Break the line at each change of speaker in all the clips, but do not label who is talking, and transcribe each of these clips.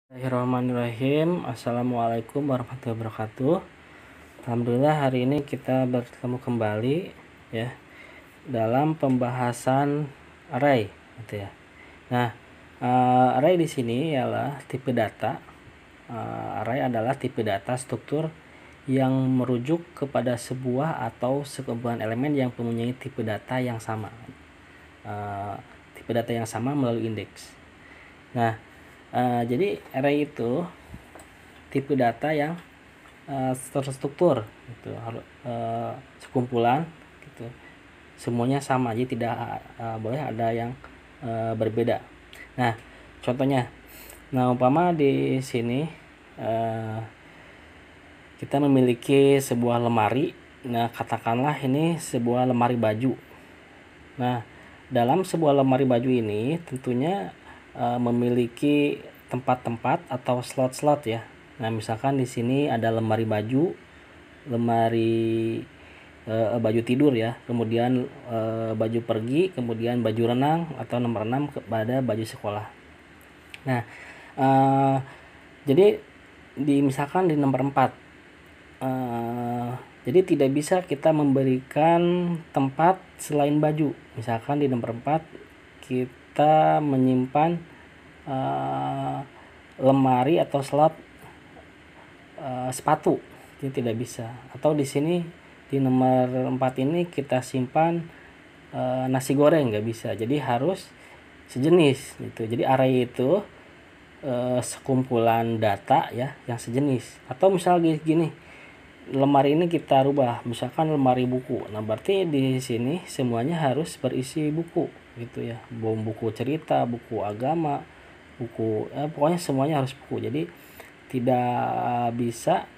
Bismillahirrahmanirrahim. Assalamualaikum warahmatullahi wabarakatuh. Alhamdulillah hari ini kita bertemu kembali ya dalam pembahasan array gitu ya. Nah, array di sini ialah tipe data. Array adalah tipe data struktur yang merujuk kepada sebuah atau sekumpulan elemen yang mempunyai tipe data yang sama. Tipe data yang sama melalui indeks. Nah, jadi array itu tipe data yang terstruktur gitu, sekumpulan gitu, semuanya sama, jadi tidak boleh ada yang berbeda. Nah, contohnya, umpama di sini kita memiliki sebuah lemari. Nah, katakanlah ini sebuah lemari baju. Nah, dalam sebuah lemari baju ini tentunya memiliki tempat-tempat atau slot-slot ya. Nah, misalkan di sini ada lemari baju, lemari baju tidur ya, kemudian baju pergi, kemudian baju renang atau nomor 6 kepada baju sekolah. Nah, jadi misalkan di nomor 4, jadi tidak bisa kita memberikan tempat selain baju. Misalkan di nomor 4 kita menyimpan lemari atau slot sepatu, jadi tidak bisa. Atau di sini di nomor 4 ini kita simpan nasi goreng, nggak bisa. Jadi harus sejenis gitu. Jadi array itu sekumpulan data ya yang sejenis. Atau misalnya gini, lemari ini kita rubah, misalkan lemari buku. Nah, berarti di sini semuanya harus berisi buku gitu ya. Buku cerita, buku agama, buku pokoknya semuanya harus buku. Jadi tidak bisa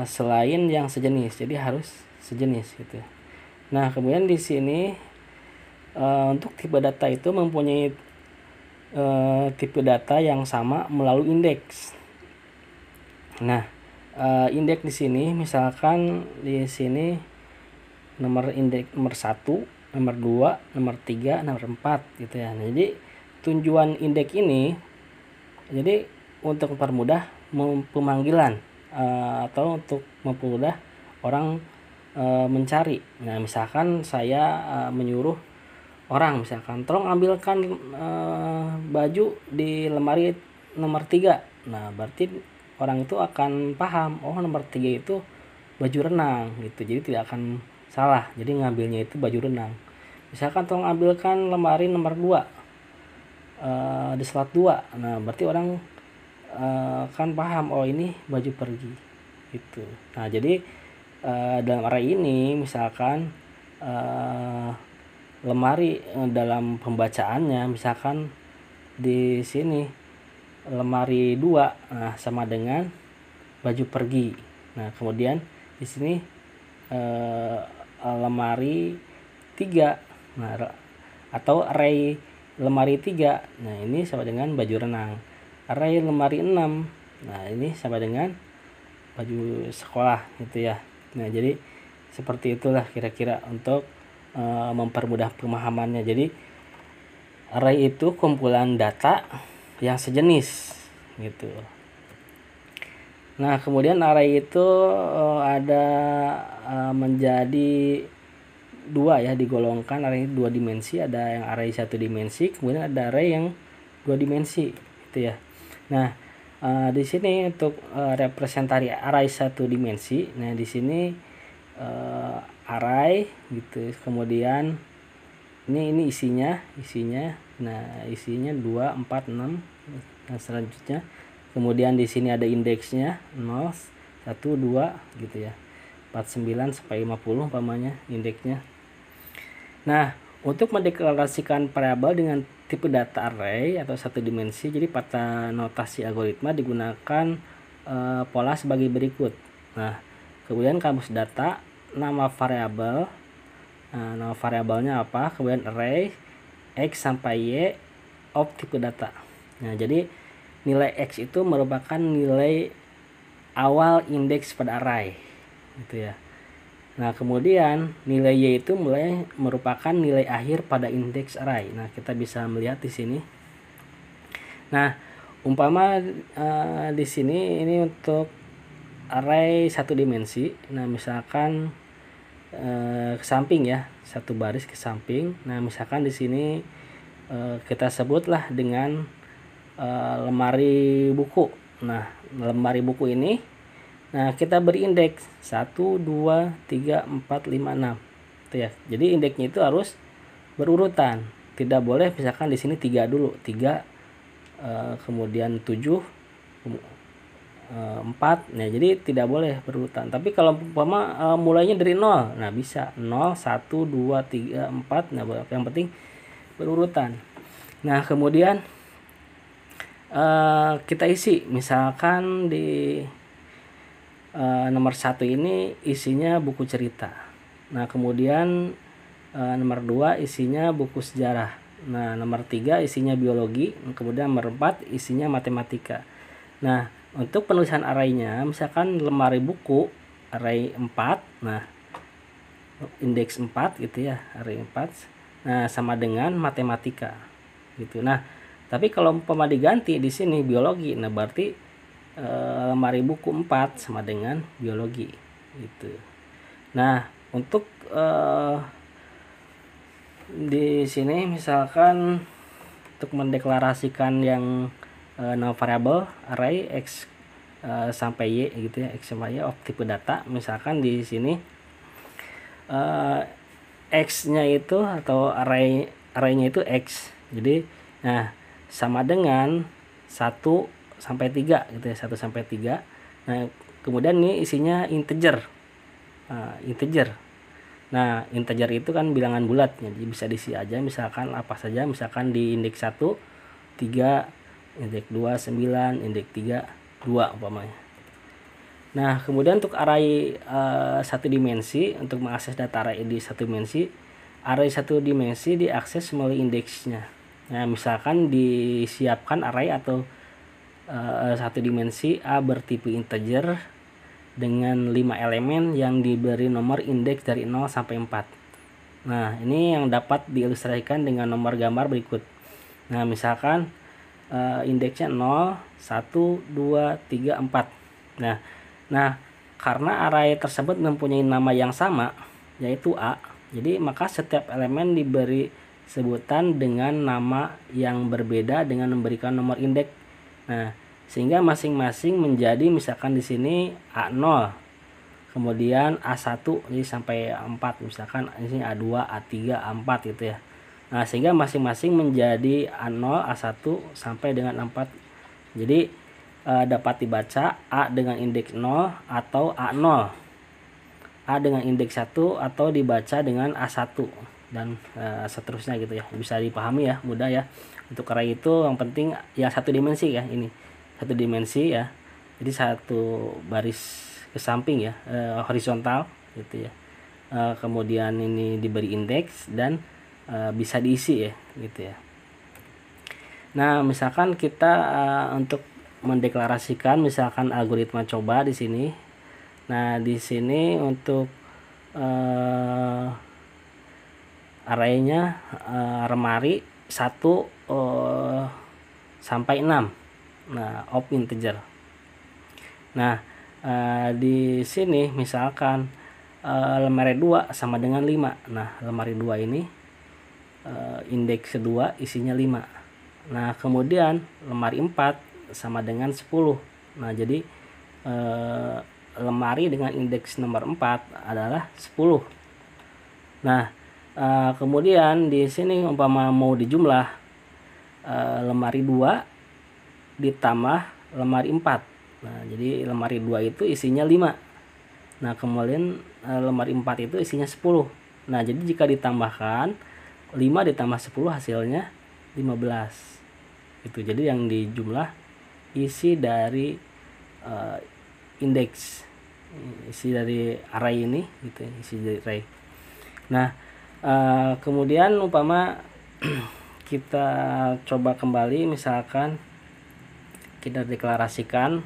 selain yang sejenis. Jadi harus sejenis gitu. Nah, kemudian di sini untuk tipe data itu mempunyai tipe data yang sama melalui indeks. Nah, indeks di sini misalkan di sini nomor indeks nomor 1, nomor 2, nomor 3, nomor 4 gitu ya. Nah, jadi tujuan indeks ini jadi untuk mempermudah pemanggilan atau untuk mempermudah orang mencari. Nah, misalkan saya menyuruh orang, misalkan tolong ambilkan baju di lemari nomor 3. Nah, berarti orang itu akan paham, oh nomor 3 itu baju renang gitu. Jadi tidak akan salah. Jadi ngambilnya itu baju renang. Misalkan tolong ambilkan lemari nomor 2 di slot 2. Nah, berarti orang kan paham, oh ini baju pergi gitu. Nah, jadi dalam array ini misalkan lemari dalam pembacaannya misalkan di sini lemari 2 sama dengan baju pergi. Nah, kemudian di sini lemari 3. Nah, atau array lemari 3. Nah, ini sama dengan baju renang. Array lemari 6. Nah, ini sama dengan baju sekolah gitu ya. Nah, jadi seperti itulah kira-kira untuk mempermudah pemahamannya. Jadi array itu kumpulan data yang sejenis gitu. Nah, kemudian array itu ada menjadi 2 ya, digolongkan array 2 dimensi. Ada yang array 1 dimensi, kemudian ada array yang 2 dimensi gitu ya. Nah, di sini untuk representasi array 1 dimensi. Nah, di sini array gitu. Kemudian ini isinya. Nah, isinya 2, 4, 6. Nah, selanjutnya kemudian di sini ada indeksnya 0, 1, 2 gitu ya. 49 sampai 50 umpamanya indeksnya. Nah, untuk mendeklarasikan variabel dengan tipe data array atau 1 dimensi, jadi pada notasi algoritma digunakan pola sebagai berikut. Nah, kemudian kamus data, nama variabel. Nah, nama variabelnya apa? Kemudian array x sampai y of tipe data. Nah, jadi nilai x itu merupakan nilai awal indeks pada array gitu ya. Nah, kemudian nilai y itu merupakan nilai akhir pada indeks array. Nah, kita bisa melihat di sini. Nah, Umpama di sini ini untuk array satu dimensi. Nah, misalkan ke samping ya, satu baris ke samping. Nah, misalkan di sini kita sebutlah dengan lemari buku. Nah, lemari buku ini, nah kita beri indeks 1, 2, 3, 4, 5, 6. Itu ya. Jadi indeksnya itu harus berurutan. Tidak boleh misalkan di sini 3 dulu, 3 kemudian 7, 4. Nah, jadi tidak boleh berurutan. Tapi kalau umpama mulainya dari 0, nah bisa 0, 1, 2, 3, 4. Nah, yang penting berurutan. Nah, kemudian kita isi misalkan di nomor 1 ini isinya buku cerita. Nah, kemudian nomor 2 isinya buku sejarah. Nah, nomor 3 isinya biologi, kemudian nomor 4 isinya matematika. Nah, untuk penulisan arraynya misalkan lemari buku array 4. Nah, indeks 4 gitu ya, array 4. Nah, sama dengan matematika gitu. Nah, tapi kalau umpama diganti di sini biologi, nah berarti lemari buku 4 sama dengan biologi gitu. Nah, untuk di sini misalkan untuk mendeklarasikan yang no variable array x sampai y gitu ya, x sampai y of tipe data. Misalkan di sini x-nya itu atau arraynya itu x. Jadi nah sama dengan 1 sampai 3 gitu ya, 1 sampai 3. Nah, kemudian ini isinya integer. Integer. Nah, integer itu kan bilangan bulat, jadi bisa diisi aja misalkan apa saja, misalkan di indeks 1 3, indeks 2 9, indeks 3 2 umpamanya. Nah, kemudian untuk array satu dimensi, untuk mengakses data array di satu dimensi, array satu dimensi diakses melalui indeksnya. Nah, misalkan disiapkan array atau satu dimensi A bertipe integer dengan 5 elemen yang diberi nomor indeks dari 0 sampai 4. Nah, ini yang dapat diilustrasikan dengan nomor gambar berikut. Nah, misalkan indeksnya 0, 1, 2, 3, 4. Nah, karena array tersebut mempunyai nama yang sama, yaitu A, jadi maka setiap elemen diberi sebutan dengan nama yang berbeda dengan memberikan nomor indeks. Nah, sehingga masing-masing menjadi misalkan di sini A0, kemudian A1 jadi sampai A4, misalkan di sini A2, A3, A4 gitu ya. Nah, sehingga masing-masing menjadi A0, A1 sampai dengan A4. Jadi dapat dibaca A dengan indeks 0 atau A0. A dengan indeks 1 atau dibaca dengan A1 dan seterusnya gitu ya. Bisa dipahami ya, mudah ya. Untuk array itu yang penting ya satu dimensi ya, ini satu dimensi ya, jadi satu baris ke samping ya, horizontal gitu ya. Kemudian ini diberi indeks dan bisa diisi ya gitu ya. Nah, misalkan kita untuk mendeklarasikan misalkan algoritma coba di sini. Nah, di sini untuk arraynya lemari 1 sampai 6. Nah, of integer. Nah, di sini misalkan lemari 2 sama dengan 5. Nah, lemari 2 ini indeks kedua isinya 5. Nah, kemudian lemari 4 sama dengan 10. Nah, jadi lemari dengan indeks nomor 4 adalah 10. Nah, kemudian di sini umpama mau dijumlah lemari 2 ditambah lemari 4. Nah, jadi lemari 2 itu isinya 5. Nah, kemudian lemari 4 itu isinya 10. Nah, jadi jika ditambahkan 5 ditambah 10 hasilnya 15. Itu jadi yang dijumlah isi dari indeks, isi dari array ini gitu, isi dari array. Nah, kemudian umpama kita coba kembali misalkan kita deklarasikan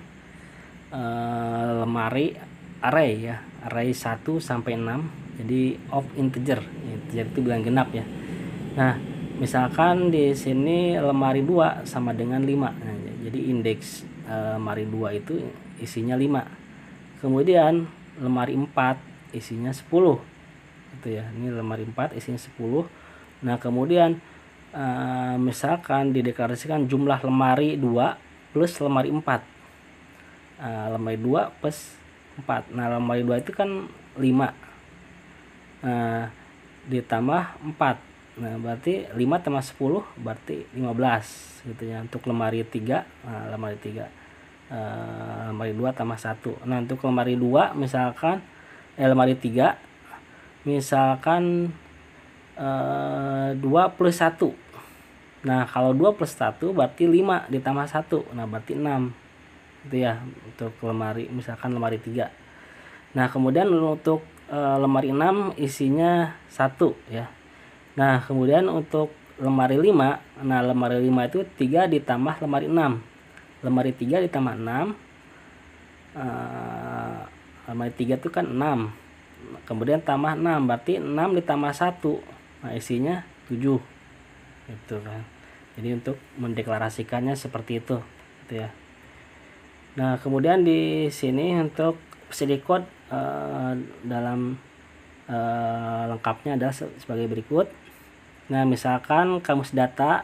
lemari array ya, array 1 sampai 6. Jadi of integer. Integer itu bilang genap ya. Nah, misalkan di sini lemari 2 sama dengan 5. Nah, Jadi indeks lemari 2 itu isinya 5. Kemudian lemari 4 isinya 10. Gitu ya. Ini lemari 4 isinya 10. Nah, kemudian misalkan dideklarasikan jumlah lemari 2 plus lemari 4. Lemari 2 plus 4. Nah, lemari 2 itu kan 5. Ditambah 4. Nah, berarti 5 tambah 10 berarti 15 gitu ya. Untuk lemari 3, lemari 3. Lemari 2 tambah 1. Nah, untuk lemari 2 misalkan lemari 3 misalkan 2 plus 1. Nah, kalau 2 plus 1 berarti 5 ditambah 1. Nah, berarti 6. Gitu ya, untuk lemari misalkan lemari 3. Nah, kemudian untuk lemari 6 isinya 1 ya. Nah, kemudian untuk lemari 5, nah lemari 5 itu 3 ditambah lemari 6. Lemari 3 ditambah 6. Lemari 3 itu kan 6. Kemudian tambah 6 berarti 6 ditambah 1. Nah, isinya 7. Itu kan. Jadi untuk mendeklarasikannya seperti itu gitu ya. Nah, kemudian di sini untuk procedure code dalam lengkapnya adalah sebagai berikut. Nah, misalkan kamus data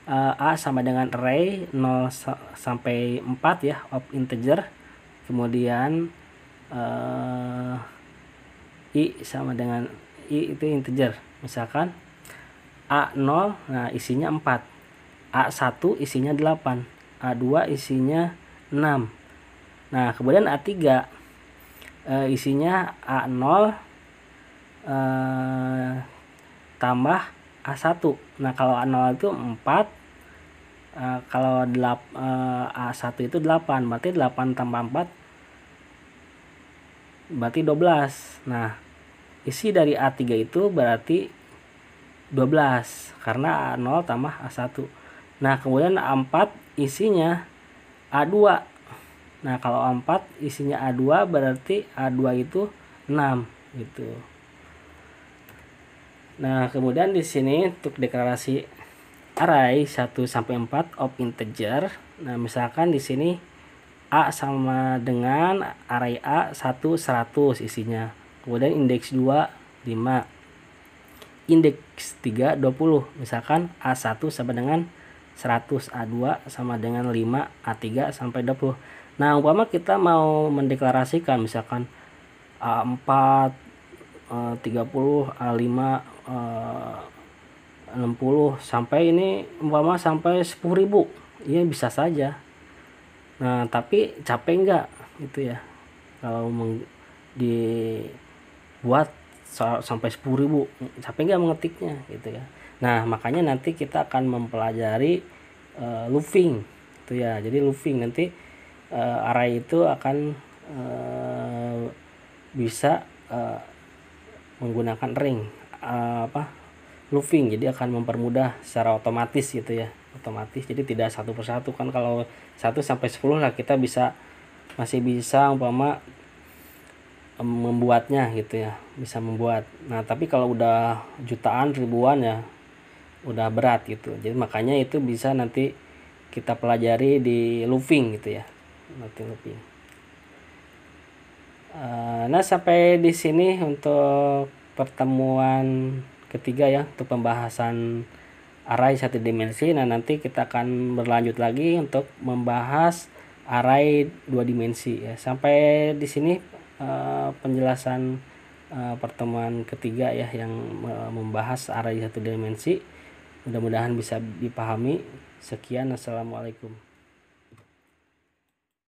A sama dengan array 0 sampai 4 ya, of integer. Kemudian I sama dengan I itu integer. Misalkan A0, nah isinya 4. A1 isinya 8. A2 isinya 6. Nah, kemudian A3 isinya A0 tambah A1. Nah, kalau A0 itu 4, kalau A1 itu 8, berarti 8 tambah 4 berarti 12. Nah, isi dari A3 itu berarti 12 karena A0 tambah A1. Nah, kemudian A4 isinya A2. Nah, kalau A4 isinya A2 berarti A2 itu 6 gitu. Nah, kemudian di sini untuk deklarasi array 1 sampai 4 of integer. Nah, misalkan di sini A sama dengan array A 1 100 isinya. Kemudian indeks 2 5. Indeks 3 20. Misalkan A1 sama dengan 100, A2 sama dengan 5, A3 sampai 20. Nah, umpama kita mau mendeklarasikan misalkan A4 30, A5 60 sampai ini umpama sampai 10.000. Iya, bisa saja. Nah, tapi capek enggak gitu ya kalau dibuat sampai 10.000, capek enggak mengetiknya gitu ya. Nah, makanya nanti kita akan mempelajari looping gitu ya. Jadi looping nanti array itu akan bisa menggunakan ring looping, jadi akan mempermudah secara otomatis gitu ya, otomatis. Jadi tidak satu persatu kan. Kalau 1 sampai 10 lah kita masih bisa umpama membuatnya gitu ya, bisa membuat. Nah, tapi kalau udah jutaan ribuan ya udah berat gitu. Jadi makanya itu bisa nanti kita pelajari di looping gitu ya, nanti looping. Nah, sampai di sini untuk pertemuan ketiga ya, untuk pembahasan array 1 dimensi. Nah, nanti kita akan berlanjut lagi untuk membahas array 2 dimensi ya. Sampai di sini penjelasan pertemuan ketiga ya yang membahas array 1 dimensi. Mudah-mudahan bisa dipahami. Sekian, assalamualaikum.